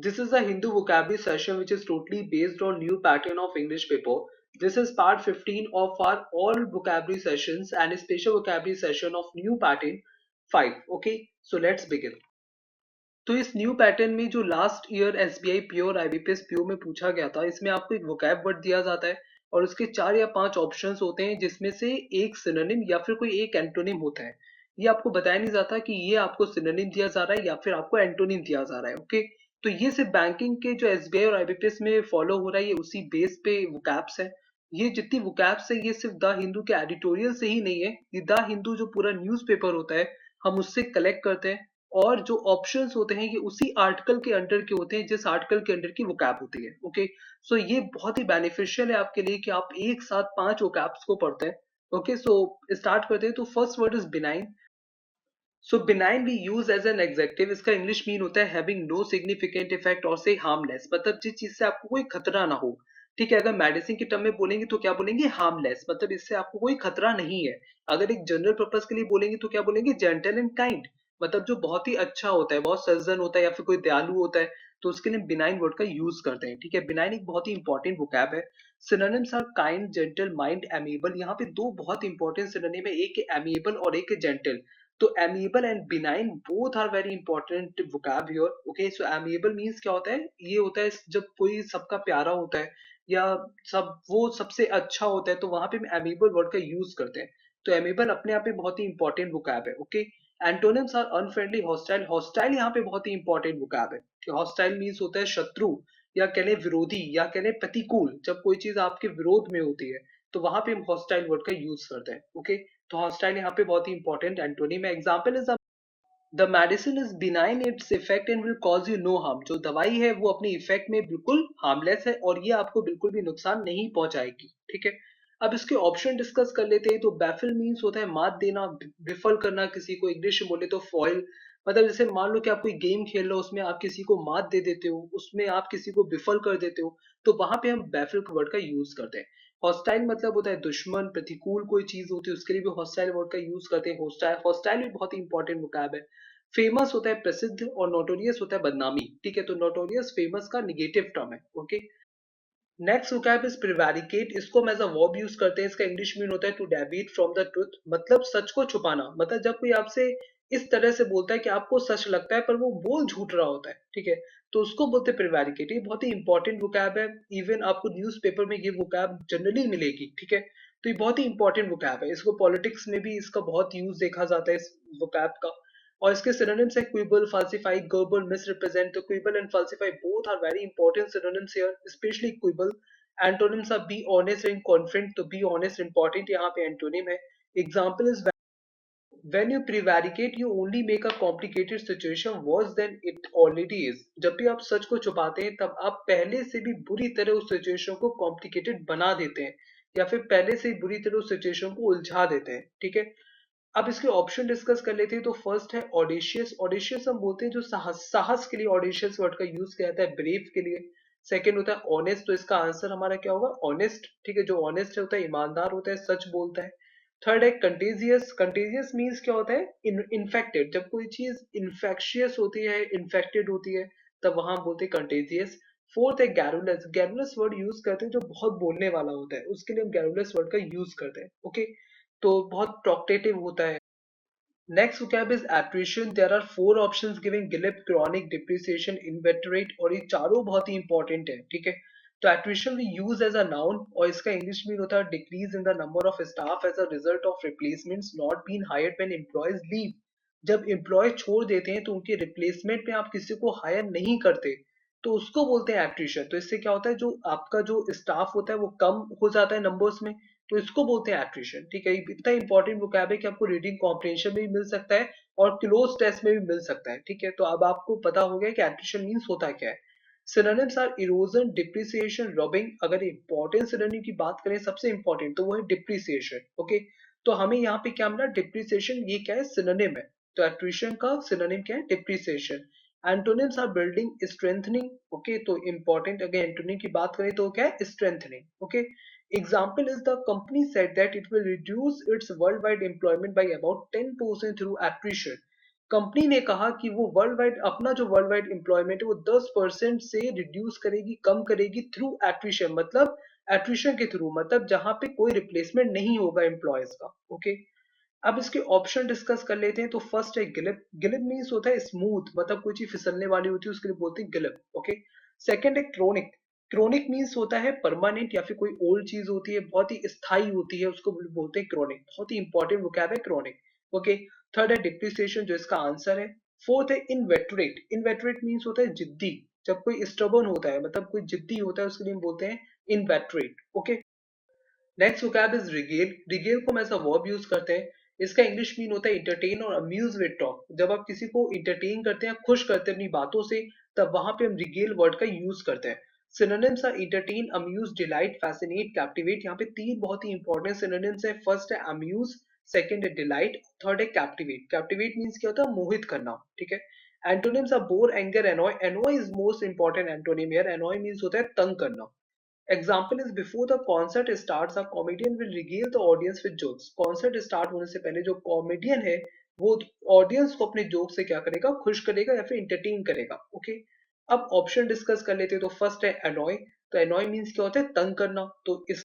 This is a Hindu vocabulary session which is totally based on new pattern of English paper. This is part 15 of our all vocabulary sessions and a special vocabulary session of new pattern 5. Okay, so let's begin. तो इस new pattern में जो last year SBI PO और IBPS PO में पूछा गया था, इसमें आपको एक वोकैब वर्ड दिया जाता है और उसके 4 या 5 ऑप्शंस होते हैं जिसमें से एक सिनोनिम या फिर कोई एक एंटोनिम होता है। ये आपको बताया नहीं जाता कि ये आपको सिनोनिम दिया जा रहा है या फिर आपको एंटोनिम दिया जा रहा है। ओके, तो ये सिर्फ बैंकिंग के जो एसबीआई और आईबीपीएस में फॉलो हो रहा है, ये उसी बेस पे वोकैब्स है। ये जितनी वोकैब्स है ये सिर्फ द हिंदू के एडिटोरियल से ही नहीं है, ये द हिंदू जो पूरा न्यूज़पेपर होता है हम उससे कलेक्ट करते हैं। और जो ऑप्शंस होते हैं ये उसी आर्टिकल के अंडर के होते हैं जिस आर्टिकल के अंडर की वोकैब होती है। ओके, सो ये बहुत ही बेनिफिशियल है आपके लिए कि आप एक साथ 5 वोकैब्स को पढ़ते हैं। ओके, सो स्टार्ट करते हैं। तो first word is benign. So benign we use as an adjective. इसका इंग्लिश मीन होता है हैविंग नो सिग्निफिकेंट इफेक्ट और से हार्मलेस, मतलब जिस चीज से आपको कोई खतरा ना हो। ठीक है, अगर मेडिसिन के टर्म में बोलेंगे तो क्या बोलेंगे, हार्मलेस, मतलब इससे आपको कोई खतरा नहीं है। अगर एक जनरल पर्पस के लिए बोलेंगे तो क्या बोलेंगे, जेंटल एंड काइंड, मतलब जो बहुत ही अच्छा होता है, बहुत सज्जन होता है या फिर कोई दयालु होता है, तो उसके लिए बिनाइन वर्ड का यूज करते हैं। ठीक है, बिनाइन एक बहुत ही इंपॉर्टेंट वोकैब है। Synonyms are kind, gentle, mind, amiable. यहाँ पे दो बहुत इंपॉर्टेंट सिनोनिम है, एक है एमिएबल और एक है जेंटल। तो amiable and benign both are very important vocab here. Okay, so amiable means क्या होता है, ये होता है जब कोई सबका प्यारा होता है या सब वो सबसे अच्छा होता है, तो वहां पे हम amiable वर्ड का यूज करते हैं। तो amiable अपने आप में बहुत ही इंपॉर्टेंट vocab है। Okay, antonyms are unfriendly, hostile. Hostile यहाँ पे बहुत ही इंपॉर्टेंट vocab है कि हॉस्टाइल मीन्स होता है शत्रु या कह लें विरोधी या कह लें प्रतिकूल। जब कोई चीज आपके विरोध में होती है तो वहां पे हम हॉस्टाइल वर्ड का यूज करते हैं। ओके, तो हॉस्टाइल यहाँ पे बहुत ही इंपॉर्टेंट एंटोनिम है। Example is the medicine is benign its effect and will cause you know harm. जो दवाई है वो अपने इफेक्ट में बिल्कुल हार्मलेस है और ये आपको बिल्कुल भी नुकसान नहीं पहुंचाएगी। ठीक है, अब इसके ऑप्शन डिस्कस कर लेते हैं। तो बैफिल मीन्स होता है मात देना, विफल करना किसी को। इंग्लिश में बोले तो फॉइल, मतलब जैसे मान लो कि आप कोई गेम खेल रहे हो, उसमें आप किसी को मात दे देते हो, उसमें आप किसी को विफल कर देते हो, तो वहां पे हम बैफिल वर्ड का यूज करते हैं। हॉस्टाइल मतलब होता है दुश्मन, प्रतिकूल कोई चीज होती है, उसके लिए भी हॉस्टाइल वर्ड का यूज करते हैं। हॉस्टाइल हॉस्टाइल भी बहुत ही इंपॉर्टेंट वोकैब है। फेमस होता है प्रसिद्ध और नोटोरियस होता है बदनामी। ठीक है, तो नोटोरियस फेमस का निगेटिव टर्म है। Okay, next vocab is prevaricate. इसको हम एज अ वर्ब यूज करते हैं। इसका इंग्लिश मीन होता है to deviate from the truth, मतलब सच को छुपाना। मतलब जब कोई आपसे इस तरह से बोलता है कि आपको सच लगता है पर वो बोल झूठ रहा होता है, ठीक है, तो उसको बोलते हैं प्रिवैरिकेट। ये बहुत ही इंपॉर्टेंट वोकैब है। इवन आपको न्यूज़पेपर में ये वोकैब जनरली मिलेगी। ठीक है, तो ये बहुत ही इंपॉर्टेंट वोकैब है। इसको पॉलिटिक्स में भी इसका बहुत यूज देखा जाता है इस वोकैब का। और इसके सिनोनिम्स है क्विबल, falsify, गर्बल, misrepresent। तो quibble and falsify both are very important synonyms here, especially quibble. Antonyms are be honest and confident। तो be honest important यहाँ पे एंटोनिम है। Example is when you prevaricate you only make a complicated situation worse than it already is। जब भी आप सच को छुपाते हैं तब आप पहले से भी बुरी तरह उस सिचुएशन को कॉम्प्लिकेटेड बना देते हैं या फिर पहले से ही बुरी तरह उस सिचुएशन को उलझा देते हैं। ठीक है, अब इसके ऑप्शन डिस्कस कर लेते हैं। तो फर्स्ट है ऑडेशियस। ऑडेशियस हम बोलते हैं जो साहस, साहस के लिए ऑडेशियस वर्ड का यूज किया जाता है, ब्रेव के लिए। सेकंड होता है ऑनेस्ट। तो इसका आंसर हमारा क्या होगा, ऑनेस्ट। ठीक है, जो ऑनेस्ट होता है ईमानदार होता है, सच बोलता है। थर्ड है कंटेजियस। कंटेजियस मीन्स क्या होता है, इन्फेक्टेड। जब कोई चीज इन्फेक्शियस होती है, इन्फेक्टेड होती है, तब वहां हम बोलते हैं कंटेजियस। फोर्थ है गैरुलस। गैरुलस वर्ड यूज करते हैं जो बहुत बोलने वाला होता है, उसके लिए हम गैरुलस वर्ड का यूज करते हैं। ओके, तो बहुत टॉकटेटिव होता है। Next vocab is attrition. There are four options giving glib, chronic, depreciation, inveterate, और ये चारों बहुत ही इंपॉर्टेंट है। ठीक है, तो attrition we use as a noun और इसका इंग्लिश मीन होता है decrease in the number of staff as a result of replacements not being hired when employees leave। जब एम्प्लॉय छोड़ देते हैं तो उनके रिप्लेसमेंट में आप किसी को हायर नहीं करते, तो उसको बोलते हैं एट्रिशन। तो इससे क्या होता है, जो आपका जो स्टाफ होता है वो कम हो जाता है नंबर्स में, तो इसको बोलते हैं एट्रिशन। ठीक है, इतना इंपॉर्टेंट वोकैब है कि आपको रीडिंग कॉम्प्रिहेंशन में भी मिल सकता है और क्लोज टेस्ट में भी मिल सकता है। ठीक है, तो अब आपको पता हो गया कि एट्रिशन मीन्स होता क्या है। Synonyms are erosion, depreciation, robbing. अगर इंपॉर्टेंट सिनोनिम की बात करें सबसे इंपॉर्टेंट तो वो है डिप्रिसिएशन। ओके, तो हमें यहाँ पे क्या मिला, डिप्रिसिएशन, ये क्या है, सिनोनिम है। तो एट्रिशन का सिनोनिम क्या है, depreciation. Antonyms are building, strengthening. Okay, तो इंपॉर्टेंट अगर एंटोनिम की बात करें तो क्या है, strengthening. Okay, example is the company said that it will reduce its worldwide employment by about 10% through attrition। Company ने कहा कि वो वर्ल्ड वाइड अपना जो वर्ल्ड वाइड एम्प्लॉयमेंट है वो 10% से रिड्यूस करेगी, कम करेगी थ्रू एट्रिशन, मतलब एट्रिशन के थ्रू, मतलब जहां पे कोई रिप्लेसमेंट नहीं होगा एम्प्लॉयज का। ओके, अब इसके ऑप्शन डिस्कस कर लेते हैं। तो फर्स्ट है गिलिप। गिलिप मीन्स होता है स्मूथ, मतलब कोई चीज फिसलने वाली होती है उसके लिए बोलते हैं गिलिप। ओके, सेकंड है क्रोनिक। क्रोनिक मीन्स होता है परमानेंट या फिर कोई ओल्ड चीज होती है बहुत ही स्थायी होती है, उसको बोलते हैं क्रोनिक। बहुत ही इंपॉर्टेंट वोकैब है क्रोनिक। ओके, थर्ड है डिप्रिसिएशन जो इसका आंसर है। फोर्थ है इनवेटरेट। इनवेटरेट मीन्स होता है जिद्दी, जब कोई स्टबर्न होता है मतलब कोई जिद्दी होता है उसके लिए हम बोलते हैं inveterate. Okay, next vocab is Rigel. Rigel को हम ऐसा वर्ब यूज करते हैं, इसका इंग्लिश मीन होता है इंटरटेन और अम्यूज विद टॉक। जब आप किसी को इंटरटेन करते हैं, खुश करते हैं अपनी बातों से, तब वहां पे हम रिगेल वर्ड का यूज करते हैं। Synonyms are entertain, amuse, delight, fascinate, captivate. यहाँ पे तीन बहुत ही इंपॉर्टेंट सिनोनिम्स है। फर्स्ट है अम्यूज, सेकंड है डिलाइट, थर्ड है कैप्टिवेट। कैप्टिवेट मीन्स क्या होता है, मोहित करना। ठीक है, antonyms are bore, anger, annoy. Annoy is most important antonym here. Annoy means होता है तंग करना। Example is before the concert starts, a comedian will regale the audience with jokes. Concert start होने से पहले जो comedian है वो audience को अपने जोक से क्या करेगा, खुश करेगा या फिर entertain करेगा। ओके, अब ऑप्शन डिस्कस कर लेते हैं। तो फर्स्ट है annoy। तो annoy मीन्स क्या होता है, तंग करना। तो इस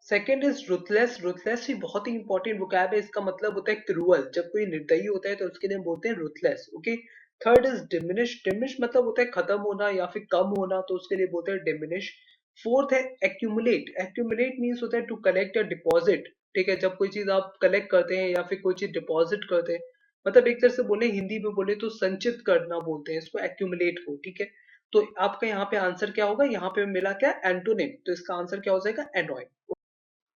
सेकेंड इज रुथलेस। रुथलेस भी बहुत ही इंपॉर्टेंट वोकैब है, इसका मतलब होता है क्रूअल। जब कोई निर्दयी होता है तो उसके लिए हम बोलते हैं ruthless. Okay, third is diminish. Diminish मतलब होता है खत्म होना या फिर कम होना, तो उसके लिए बोलते हैं डिमिनिश। फोर्थ है एक्यूमुलेट। एक्यूमुलेट मीन्स होता है टू कलेक्ट या डिपॉजिट। ठीक है, जब कोई चीज आप कलेक्ट करते हैं या फिर कोई चीज डिपॉजिट करते हैं, मतलब एक तरह से बोले, हिंदी में बोले तो संचित करना बोलते हैं इसको, एक्यूमुलेट को। ठीक है, तो आपका यहाँ पे आंसर क्या होगा, यहाँ पे मिला क्या, एंटोनिम। तो इसका आंसर क्या हो जाएगा, annoy.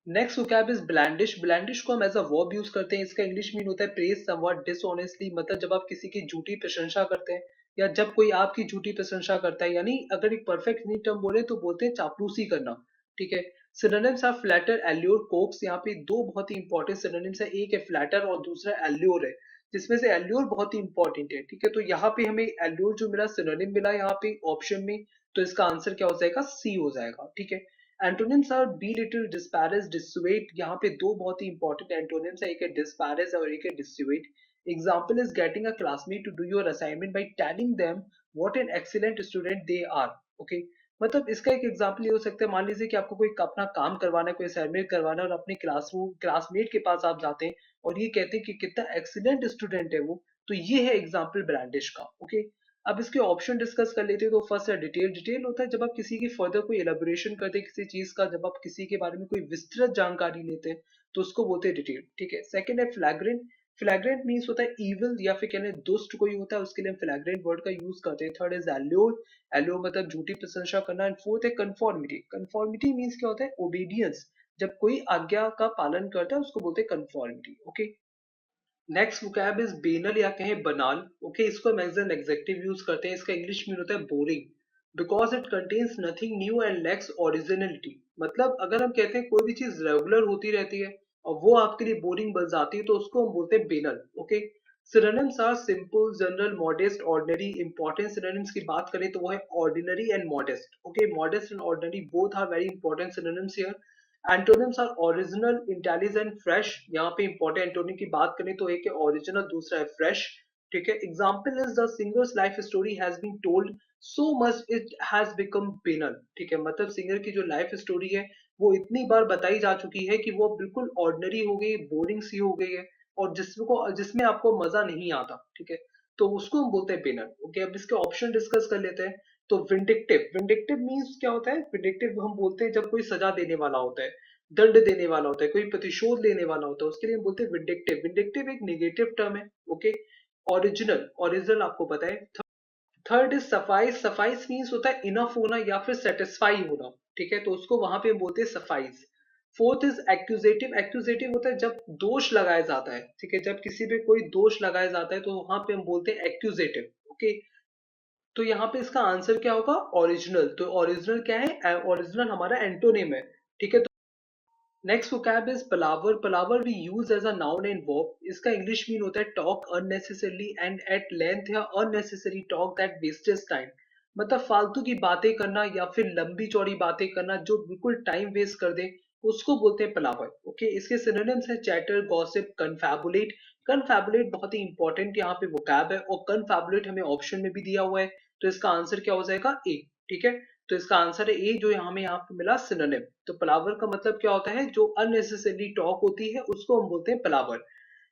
Next vocab is blandish. Blandish को हम एज अ वर्ब यूज करते हैं, इसका इंग्लिश मीन होता है प्रेज समवन डिसऑनेस्टली, मतलब जब आप किसी की झूठी प्रशंसा करते हैं या जब कोई आपकी झूठी प्रशंसा करता है, यानी अगर एक परफेक्ट हिंदी टर्म बोले तो बोलते हैं चापलूसी करना। ठीक है, synonyms are flatter, allure, coax. यहाँ पे दो बहुत ही इंपॉर्टेंट सिनोनिम्स है, एक है फ्लैटर और दूसरा एल्योर है, जिसमें से एल्योर बहुत ही इंपॉर्टेंट है। ठीक है, तो यहाँ पे हमें एल्योर जो मिला, सिनोनिम मिला यहाँ पे ऑप्शन में, तो इसका आंसर क्या हो जाएगा, सी हो जाएगा। ठीक है, antonyms are belittle, disparage, dissuade। यहाँ पे दो बहुत ही इंपॉर्टेंट एंटोनिम्स है, एक है disparage और एक है dissuade। Example is getting a classmate to do your assignment by telling them what an excellent student they are. Okay, मतलब इसका एक एग्जाम्पल ये हो सकता है, मान लीजिए कि आपको कोई अपना काम करवाना है, कोई असाइनमेंट करवाना है और अपने क्लासरूम क्लासमेट के पास आप जाते हैं और ये कहते हैं कि कितना एक्सीलेंट स्टूडेंट है वो, तो ये है एग्जाम्पल ब्रांडिश का। ओके, अब इसके ऑप्शन डिस्कस कर लेते हैं। तो फर्स्ट है डिटेल। डिटेल होता है जब आप किसी की फर्दर कोई एलेबोरेशन करते हैं किसी चीज का, जब आप किसी के बारे में कोई विस्तृत जानकारी लेते हैं तो उसको बोलते हैं डिटेल। ठीक है, सेकंड है फ्लैग्रेंट। फ्लैग्रेंट मीन्स होता है इविल या फिर कहने दुष्ट कोई होता है, उसके लिए हम फ्लैग्रेंट वर्ड का यूज करते हैं। Third is allure. एल्योर मतलब झूठी प्रशंसा करना। एंड फोर्थ है कंफॉर्मिटी। कंफॉर्मिटी मीन्स क्या होता है, ओबीडियंस। जब कोई आज्ञा का पालन करता है उसको बोलते हैं conformity. Okay, next vocab is banal या कहें बनाल। ओके, इसको हम एज एन एग्जेक्टिव यूज करते हैं, इसका इंग्लिश मीन होता है boring, because it contains nothing new and lakhs originality. मतलब अगर हम कहते हैं कोई भी चीज रेगुलर होती रहती है और वो आपके लिए बोरिंग बन जाती है तो उसको हम बोलते हैं banal. Okay, synonyms are simple, general, modest, ordinary. Important synonyms की बात करें तो वो है ordinary and modest. Okay, modest and ordinary both are very important synonyms here. Antonyms are original, intelligent, fresh. यहाँ पे इंपॉर्टेंट एंटोनिम की बात करें तो एक है ओरिजिनल, दूसरा है फ्रेश। ठीक है, example is the singer's life story has been told so much it has become banal. ठीक है, मतलब सिंगर की जो लाइफ स्टोरी है वो इतनी बार बताई जा चुकी है कि वो बिल्कुल ऑर्डिनरी हो गई, बोरिंग सी हो गई है, और जिसमें आपको मजा नहीं आता। ठीक है, तो उसको हम बोलते हैं पेनल। ओके, अब इसके ऑप्शन डिस्कस कर लेते हैं। तो विंडिक्टिव। विंडिक्टिव मीन्स क्या होता है, विंडिक्टिव हम बोलते हैं जब कोई सजा देने वाला होता है, दंड देने वाला होता है, कोई प्रतिशोध लेने वाला होता है, उसके लिए हम बोलते हैं विंडिक्टिव। विंडिक्टिव एक नेगेटिव टर्म है। Okay, original. ओरिजिनल आपको पता है। Third is suffice. Suffice means होता है इनफ होना या फिर सेटिस्फाई होना। ठीक है, तो उसको वहां पे हम बोलते हैं suffice. Fourth is accusative. Accusative होता है जब दोष लगाया जाता है। ठीक है, जब किसी पे कोई दोष लगाया जाता है तो वहां पे हम बोलते हैं एक्यूजेटिव। ओके, तो यहाँ पे इसका आंसर क्या होगा, ओरिजिनल। तो ओरिजिनल क्या है, ओरिजिनल हमारा एंटोनिम है। ठीक है, तो next vocab is palaver. Palaver we use as a noun and verb. इसका इंग्लिश मीन होता है talk unnecessarily and at length, या unnecessary talk that wastes time. मतलब फालतू की बातें करना या फिर लंबी चौड़ी बातें करना जो बिल्कुल टाइम वेस्ट कर दे, उसको बोलते हैं पलावर। ओके, इसके सिनोनिम्स है चैटर, गॉसिप, कन्फैबुलेट। कन्फैबुलेट बहुत ही इंपॉर्टेंट यहाँ पे वोकैब है, और कन्फैबुलेट हमें ऑप्शन में भी दिया हुआ है, तो इसका आंसर क्या हो जाएगा? ए। ठीक है, तो इसका आंसर है ए, जो हमें यहाँ पे मिला सिनोनिम। तो पलावर का मतलब क्या होता है? जो अननेसेसरी टॉक होती है उसको हम बोलते हैं पलावर।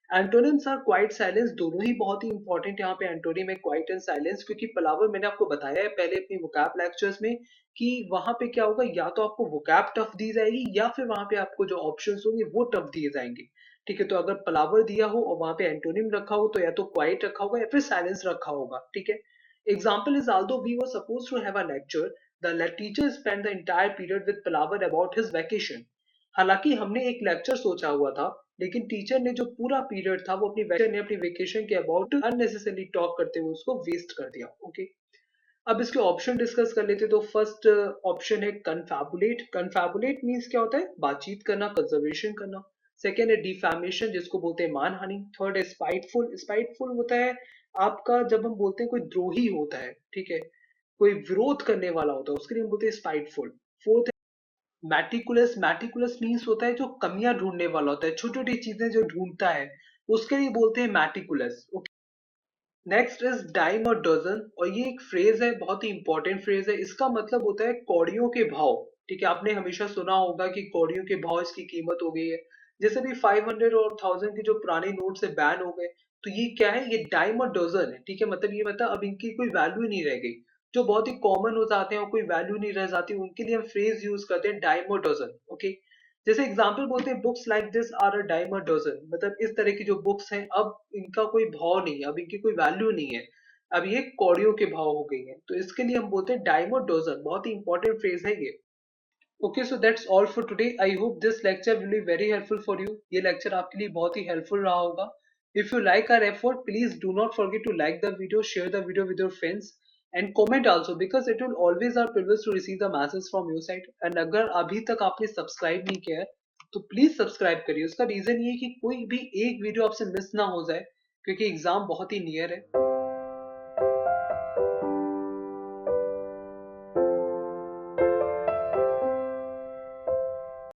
एंटोनिम्स आर क्वाइट साइलेंस, दोनों ही बहुत ही इंपॉर्टेंट यहाँ पे एंटोनिम है क्वाइट एंड साइलेंस, क्योंकि पलावर मैंने आपको बताया है पहले अपनी वोकैब लेक्चर्स में कि वहां पे क्या होगा, या तो आपको वोकैब टफ दी जाएगी या फिर वहां पे आपको जो ऑप्शंस होंगे वो टफ दिए जाएंगे। ठीक है, तो अगर पलावर दिया हो और वहां पे एंटोनिम रखा हो तो या तो क्वाइट रखा होगा या फिर साइलेंस रखा होगा। ठीक है, example is although we were supposed to have a lecture, the teacher spent the entire period with palaver about his vacation। हालांकि हमने एक लेक्चर सोचा हुआ था, लेकिन टीचर ने जो पूरा पीरियड था वो अपनी वेकेशन के अबाउट अननेसेसरी टॉक करते हुए उसको वेस्ट कर दिया। ओके, अब इसके ऑप्शन डिस्कस कर लेते। तो फर्स्ट ऑप्शन है कन्फैबुलेट। कन्फैबुलेट मींस क्या होता है? बातचीत करना, कंजर्वेशन करना। सेकेंड है डिफैमेशन, जिसको बोलते हैं मानहानि। थर्ड है स्पाइटफुल। स्पाइटफुल होता है आपका, जब हम बोलते हैं कोई द्रोही होता है, ठीक है, कोई विरोध करने वाला होता है, उसके लिए हम बोलते हैं स्पाइटफुल। फोर्थ है मैटिकुलस। मैटिकुलस मीन्स होता है जो कमियां ढूंढने वाला होता है, छोटी छोटी चीजें जो ढूंढता है, उसके लिए बोलते हैं मैटिकुलस। नेक्स्ट इज डाइम और डजन, और ये एक फ्रेज है, बहुत ही इंपॉर्टेंट फ्रेज है। इसका मतलब होता है कौड़ियों के भाव। ठीक है, आपने हमेशा सुना होगा कि कौड़ियों के भाव, इसकी कीमत हो गई है। जैसे भी 500 और 1000 के जो पुराने नोट से बैन हो गए, तो ये क्या है? ये डाइम और डजन है। ठीक है, मतलब ये मतलब अब इनकी कोई वैल्यू नहीं रह गई। जो बहुत ही कॉमन हो जाते हैं और कोई वैल्यू नहीं रह जाती, उनके लिए हम फ्रेज यूज करते हैं डाइम और डजन। ओके, जैसे एग्जाम्पल बोलते हैं books like this are a dime a dozen, मतलब इस तरह की जो बुक्स हैं अब इनका कोई भाव नहीं है, अब इनकी कोई वैल्यू नहीं है, अब ये कौड़ियों के भाव हो गई है, तो इसके लिए हम बोलते हैं डाइम और डजन। बहुत ही इंपॉर्टेंट फ्रेज है ये। Okay, so that's all for today. I hope this lecture will be very helpful for you. ये लेक्चर आपके लिए बहुत ही हेल्पफुल रहा होगा। If you like our effort, please do not forget to like the video, share the video with your friends and comment also, because it will always our privilege to receive the message from your side। and अगर अभी तक आपने subscribe नहीं किया है तो please subscribe करिए। उसका रीजन ये है कि कोई भी एक वीडियो आपसे मिस ना हो जाए, क्योंकि एग्जाम बहुत ही नियर है।